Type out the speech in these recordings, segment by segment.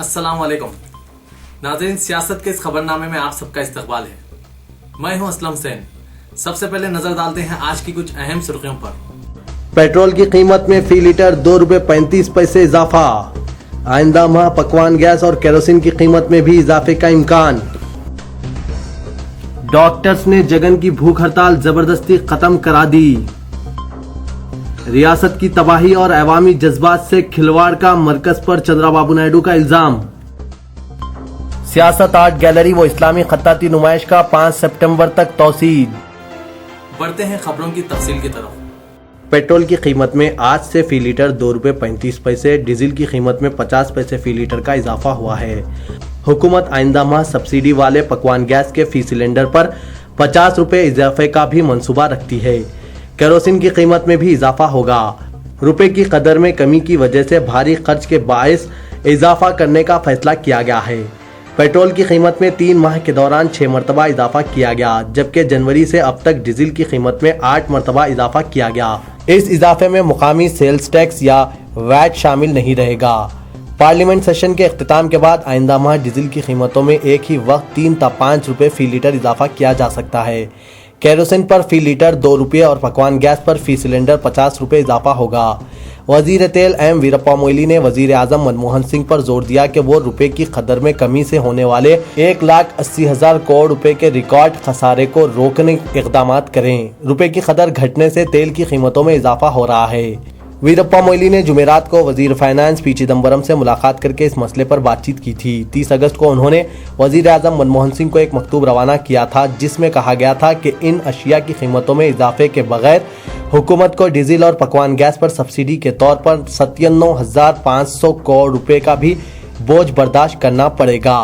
अस्सलाम वालेकुम नाज़रीन, सियासत के इस खबरनामे में आप सबका इस्तकबाल है। मैं हूं असलम हुसैन। सबसे पहले नजर डालते हैं आज की कुछ अहम सुर्खियों पर। पेट्रोल की कीमत में फी लीटर ₹2.35 इजाफा। आइंदा माह पकवान गैस और केरोसिन की कीमत में भी इजाफे का इम्कान। डॉक्टर्स ने जगन की भूख हड़ताल जबरदस्ती खत्म करा दी। रियासत की तबाही और अवामी जज्बात से खिलवाड़ का मरकज पर चंद्रबाबू नायडू का इल्जाम। सियासत आर्ट गैलरी व इस्लामी खत्ताती नुमाइश का 5 सितंबर तक तौसीद। बढ़ते हैं खबरों की तफसील की तरफ। पेट्रोल की कीमत में आज से फी लीटर ₹2.35, डीजल की कीमत में 50 पैसे फी लीटर का इजाफा हुआ है। हुकूमत आइंदा माह सब्सिडी वाले पकवान गैस के फी सिलेंडर पर ₹50 इजाफे का भी मंसूबा रखती है। केरोसिन की कीमत में भी इजाफा होगा। रुपए की कदर में कमी की वजह से भारी खर्च के बायस इजाफा करने का फैसला किया गया है। पेट्रोल की कीमत में 3 माह के दौरान 6 मरतबा इजाफा किया गया, जबकि जनवरी से अब तक डीजल की कीमत में 8 मरतबा इजाफा किया गया। इस इजाफे में मुकामी सेल्स टैक्स या वैट शामिल नहीं रहेगा। पार्लियामेंट सेशन के इख्तिताम के बाद आइंदा माह डीजल की कीमतों में एक ही वक्त 3 था ₹5 फी लीटर इजाफा किया जा सकता है। केरोसिन पर फी लीटर ₹2 और पकवान गैस पर फी सिलेंडर ₹50 इजाफा होगा। वजीर तेल एम वीरप्पा मोइली ने वजीर आजम मनमोहन सिंह पर जोर दिया कि वो रुपए की कदर में कमी से होने वाले 1,80,000 करोड़ रुपए के रिकॉर्ड खसारे को रोकने के इकदाम करें। रुपए की कदर घटने से तेल की कीमतों में इजाफा हो रहा है। वीरप्पा मोइली ने जुमेरात को वजीर फाइनेंस पी चिदम्बरम से मुलाकात करके इस मसले पर बातचीत की थी। 30 अगस्त को उन्होंने वजीर आजम मनमोहन सिंह को एक मकतूब रवाना किया था, जिसमें कहा गया था कि इन अशिया की कीमतों में इजाफे के बगैर हुकूमत को डीजल और पकवान गैस पर सब्सिडी के तौर पर 97,500 करोड़ रुपए का भी बोझ बर्दाश्त करना पड़ेगा।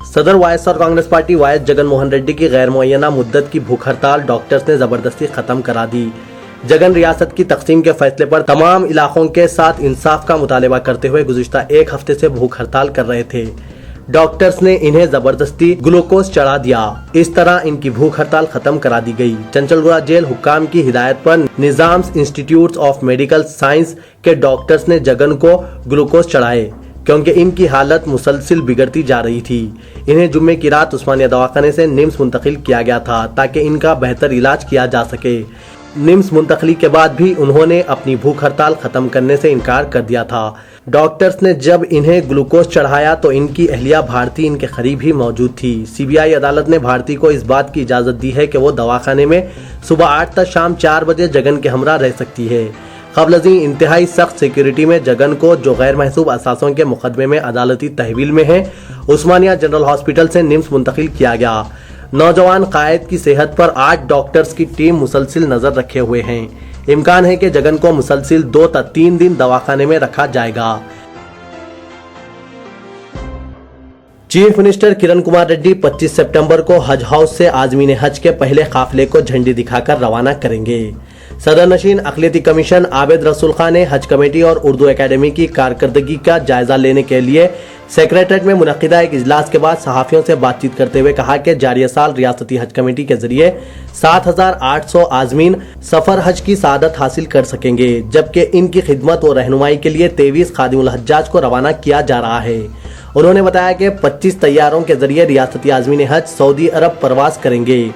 सदर YSR Congress party YS Jagan Mohan Reddy की गैर मुअय्यना मुद्दत की भूख हड़ताल डॉक्टर्स ने जबरदस्ती खत्म करा दी। जगन रियासत की तकसीम के फैसले पर तमाम इलाकों के साथ इंसाफ का मुतालबा करते हुए गुज़िश्ता एक हफ्ते से भूख हड़ताल कर रहे थे। डॉक्टर्स ने इन्हें जबरदस्ती ग्लूकोज चढ़ा दिया। इस तरह इनकी भूख हड़ताल खत्म करा दी गई। चंचलगुड़ा जेल हुक्काम की हिदायत पर Nizams institute of medical science के डॉक्टर्स ने जगन को ग्लूकोज चढ़ाए, क्योंकि इनकी हालत मुसलसिल बिगड़ती जा रही थी। इन्हें जुम्मे की रात उस्मानिया दवाखाने से निम्स मुंतकिल किया गया था ताकि इनका बेहतर इलाज किया जा सके। निम्स मुंतकली के बाद भी उन्होंने अपनी भूख हड़ताल खत्म करने से इनकार कर दिया था। डॉक्टर्स ने जब इन्हें ग्लूकोज चढ़ाया तो इनकी अहलिया भारती इनके करीब ही मौजूद थी। सीबीआई अदालत ने भारती को इस बात की इजाजत दी है कि वो दवाखाने में सुबह 8 तक शाम 4 बजे जगन के हमरा रह सकती है। क़ब्ल इंतहाई सख्त सिक्योरिटी में जगन को, जो गैर महसूब असासों के मुकदमे में अदालती तहवील में है, उस्मानिया जनरल हॉस्पिटल से निम्स मुंतकिल किया गया। नौजवान कायद की सेहत पर 8 डॉक्टर्स की टीम मुसलसिल नजर रखे हुए हैं। इम्कान है कि जगन को मुसलसिल 2 तक 3 दिन दवाखाने में रखा जाएगा। चीफ मिनिस्टर किरण कुमार रेड्डी 25 सितंबर को हज हाउस से आजमीन हज के पहले काफिले को झंडी दिखाकर रवाना करेंगे। सदर नशीन अक़लियती कमीशन आबिद रसूल खान ने हज कमेटी और उर्दू एकेडमी की कारकर्दगी का जायजा लेने के लिए सेक्रेटरीट में मुनक्किदा एक इजलास के बाद सहाफियों से बातचीत करते हुए कहा कि जारी साल रियासती हज कमेटी के जरिए 7,800 आजमीन सफर हज की सआदत हासिल कर सकेंगे, जबकि इनकी खिदमत और रहनुमाई के लिए 23 खादिमुल हज्जाज को रवाना किया जा रहा है। उन्होंने बताया कि 25 तैयारों के जरिए रियासती आजमीन हज सऊदी अरब परवास करेंगे।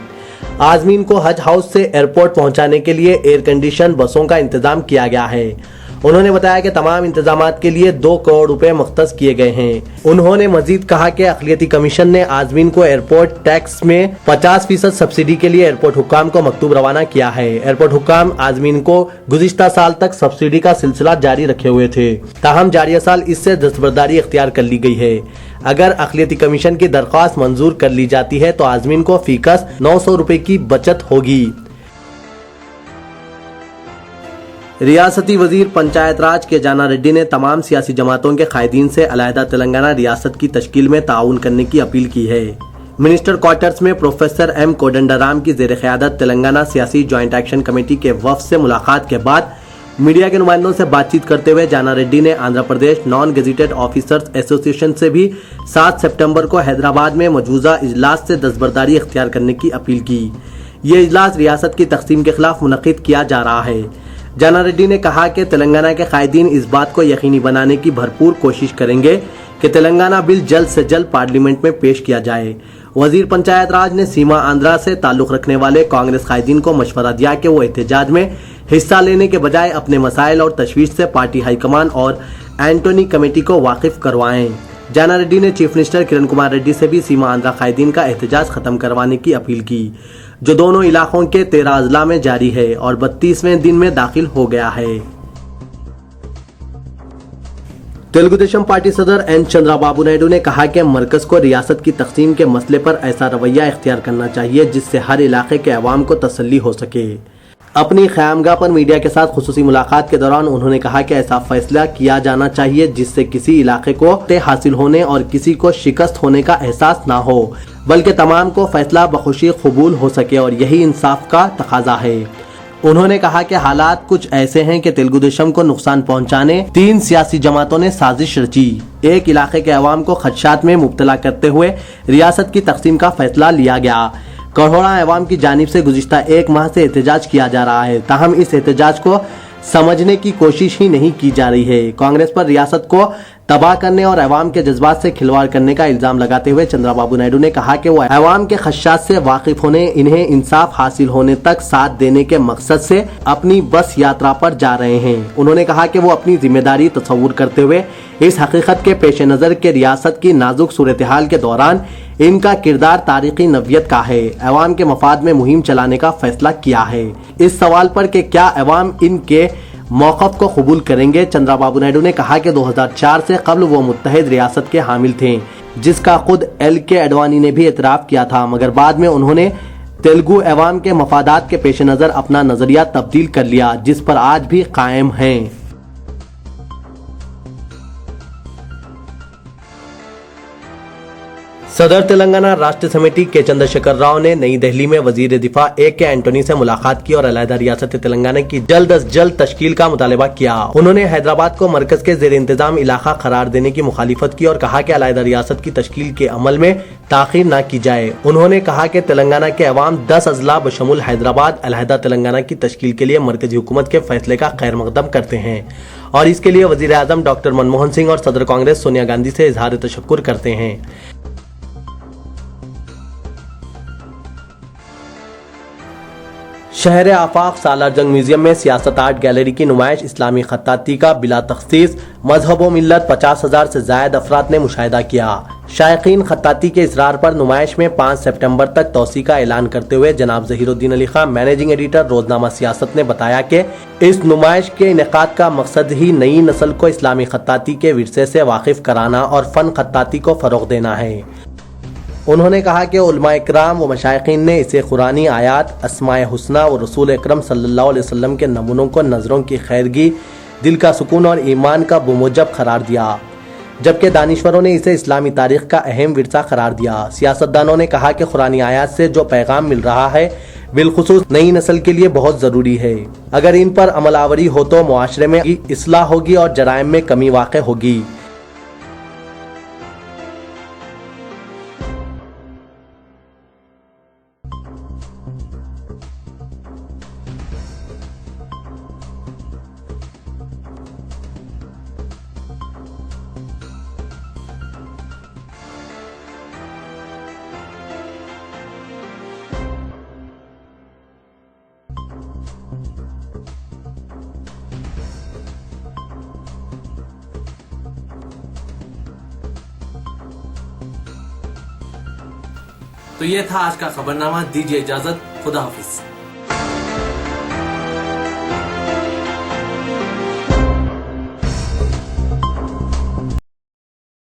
आजमीन को हज हाउस से एयरपोर्ट पहुंचाने के लिए एयर कंडीशन बसों का इंतजाम किया गया है। उन्होंने बताया कि तमाम इंतजामात के लिए 2 करोड़ रुपए मुख्तस किए गए हैं। उन्होंने मजीद कहा कि अक़लियती कमीशन ने आजमीन को एयरपोर्ट टैक्स में 50% सब्सिडी के लिए एयरपोर्ट हुक्काम को मकतूब रवाना किया है। एयरपोर्ट हुक्काम आजमीन को गुज़िश्ता साल तक सब्सिडी का सिलसिला जारी रखे हुए थे, ताहम जारी साल इससे दस्तबरदारी इख्तियार कर ली गई है। अगर अक़लियती कमीशन की दरख्वास्त मंजूर कर ली जाती है तो आजमीन को फीकस 900 रुपए की बचत होगी। रियासती वजीर पंचायत राज के जाना रेड्डी ने तमाम सियासी जमातों के कायदीन से अलहदा तेलंगाना रियासत की तश्कील में ताउन करने की अपील की है। मिनिस्टर क्वार्टर्स में प्रोफेसर एम कोदंडराम की ज़ेर क़यादत तेलंगाना सियासी ज्वाइंट एक्शन कमेटी के वफ़द से मुलाकात के बाद मीडिया के नुमाइंदों से बातचीत करते हुए जाना रेड्डी ने Andhra Pradesh non gazetted officers association से भी 7 सितंबर को हैदराबाद में मौजूदा इजलास से दस्तबरदारी इख्तियार करने की अपील की। ये इजलास रियासत की तकसीम के खिलाफ मुनक़िद किया जा रहा है। जाना रेड्डी ने कहा कि तेलंगाना के कायदीन इस बात को यकीनी बनाने की भरपूर कोशिश करेंगे कि तेलंगाना बिल जल्द से जल्द पार्लियामेंट में पेश किया जाए। वजीर पंचायत राज ने सीमा आंध्रा से ताल्लुक रखने वाले कांग्रेस कायदीन को मशवरा दिया कि वो एहतजाज में हिस्सा लेने के बजाय अपने मसाइल और तशवीश से पार्टी हाईकमान और एंटोनी कमेटी को वाकिफ करवाएं। जाना रेड्डी ने चीफ मिनिस्टर किरण कुमार रेड्डी से भी सीमा आंध्रा कायदीन का एहतजाज खत्म करवाने की अपील की, जो दोनों इलाकों के 13 अजला में जारी है और 32वें दिन में दाखिल हो गया है। तेलुगु देशम पार्टी सदर एन चंद्राबाबू नायडू ने कहा कि मरकज को रियासत की तकसीम के मसले पर ऐसा रवैया इख्तियार करना चाहिए जिससे हर इलाके के अवाम को तसल्ली हो सके। अपनी ख़यामगाह पर मीडिया के साथ खुसूसी मुलाकात के दौरान उन्होंने कहा कि ऐसा फैसला किया जाना चाहिए जिससे किसी इलाके को हासिल होने और किसी को शिकस्त होने का एहसास ना हो, बल्कि तमाम को फैसला बखुशी कबूल हो सके और यही इंसाफ का तकाजा है। उन्होंने कहा कि हालात कुछ ऐसे हैं कि तेलुगु देशम को नुकसान पहुंचाने 3 सियासी जमातों ने साजिश रची। एक इलाके के अवाम को खदशात में मुब्तला करते हुए रियासत की तकसीम का फैसला लिया गया। करोड़ों अवाम की जानिब से गुज़िश्ता 1 माह से एहतजाज किया जा रहा है, ताहम इस एहतजाज को समझने की कोशिश ही नहीं की जा रही है। कांग्रेस पर रियासत को तबाह करने और अवाम के जज्बात से खिलवाड़ करने का इल्जाम लगाते हुए चंद्राबाबू नायडू ने कहा कि वो अवाम के खदशात से वाकिफ होने, इन्हें इंसाफ हासिल होने तक साथ देने के मकसद से अपनी बस यात्रा पर जा रहे हैं। उन्होंने कहा कि वो अपनी जिम्मेदारी तस्वुर करते हुए इस हकीकत के पेश नज़र के रियासत की नाजुक सूरत हाल के दौरान इनका किरदार तारीखी नवियत का है, अवाम के मफाद में मुहिम चलाने का फैसला किया है। इस सवाल पर कि क्या अवाम इनके मौक़िफ़ को कबूल करेंगे, चंद्राबाबू नायडू ने कहा कि 2004 से कबल वो मुत्तहिद रियासत के हामिल थे, जिसका खुद LK अडवाणी ने भी एतराफ़ किया था, मगर बाद में उन्होंने तेलुगु अवाम के मफादात के पेश नज़र अपना नज़रिया तब्दील कर लिया, जिस पर आज भी कायम हैं। सदर तेलंगाना राष्ट्र समिति के चंद्रशेखर राव ने नई दिल्ली में वजीर दिफा AK एंटोनी से मुलाकात की और अलहदा रियासत तेलंगाना की जल्द अज जल्द तश्कील का मुतालबा किया। उन्होंने हैदराबाद को मरकज के जेर इंतजाम इलाका करार देने की मुखालिफत की और कहा कि अलहदा रियासत की तश्कील के अमल में ताखीर न की जाए। उन्होंने कहा कि तेलंगाना के अवाम 10 अजला बशमुल हैदराबाद अलहदा तेलंगाना की तश्कील के लिए मरकजी हुकूमत के फैसले का खैर मकदम करते हैं और इसके लिए वजीर आजम डॉक्टर मनमोहन सिंह और सदर कांग्रेस सोनिया गांधी से इजहार तशक्कुर करते हैं। शहर आफाक सालार जंग म्यूजियम में सियासत आर्ट गैलरी की नुमाइश इस्लामी खत्ताती का बिला तखसीस मजहब व मिल्लत 50,000 से जायद अफराद ने मुशाहिदा किया। शायकीन खत्ताती के इसरार पर नुमाइश में 5 सितंबर तक तोसी का ऐलान करते हुए जनाब ज़हीरुद्दीन अली खान मैनेजिंग एडिटर रोजनामा सियासत ने बताया कि इस नुमाइश के इनेकाद का मकसद ही नई नस्ल को इस्लामी खत्ताती के विरसे से वाकिफ कराना और फन खत्ताती को फरोग देना है। उन्होंने कहा कि उलमा इकराम व मशाइखीन ने इसे कुरानी आयात, अस्माए हुस्ना और रसूल अकरम सल्लल्लाहु अलैहि वसल्लम के नमूनों को नज़रों की खैरगी, दिल का सुकून और ईमान का बुमुजब करार दिया, जबकि दानिश्वरों ने इसे इस्लामी तारीख का अहम विरसा करार दिया। सियासतदानों ने कहा कि कुरानी आयात से जो पैगाम मिल रहा है बिलखुसूस नई नस्ल के लिए बहुत ज़रूरी है। अगर इन पर अमलावरी हो तो मुआशरे में इस्लाह होगी और जराइम में कमी वाक़ होगी। तो ये था आज का खबरनामा। दीजिए इजाजत, खुदा हाफिज।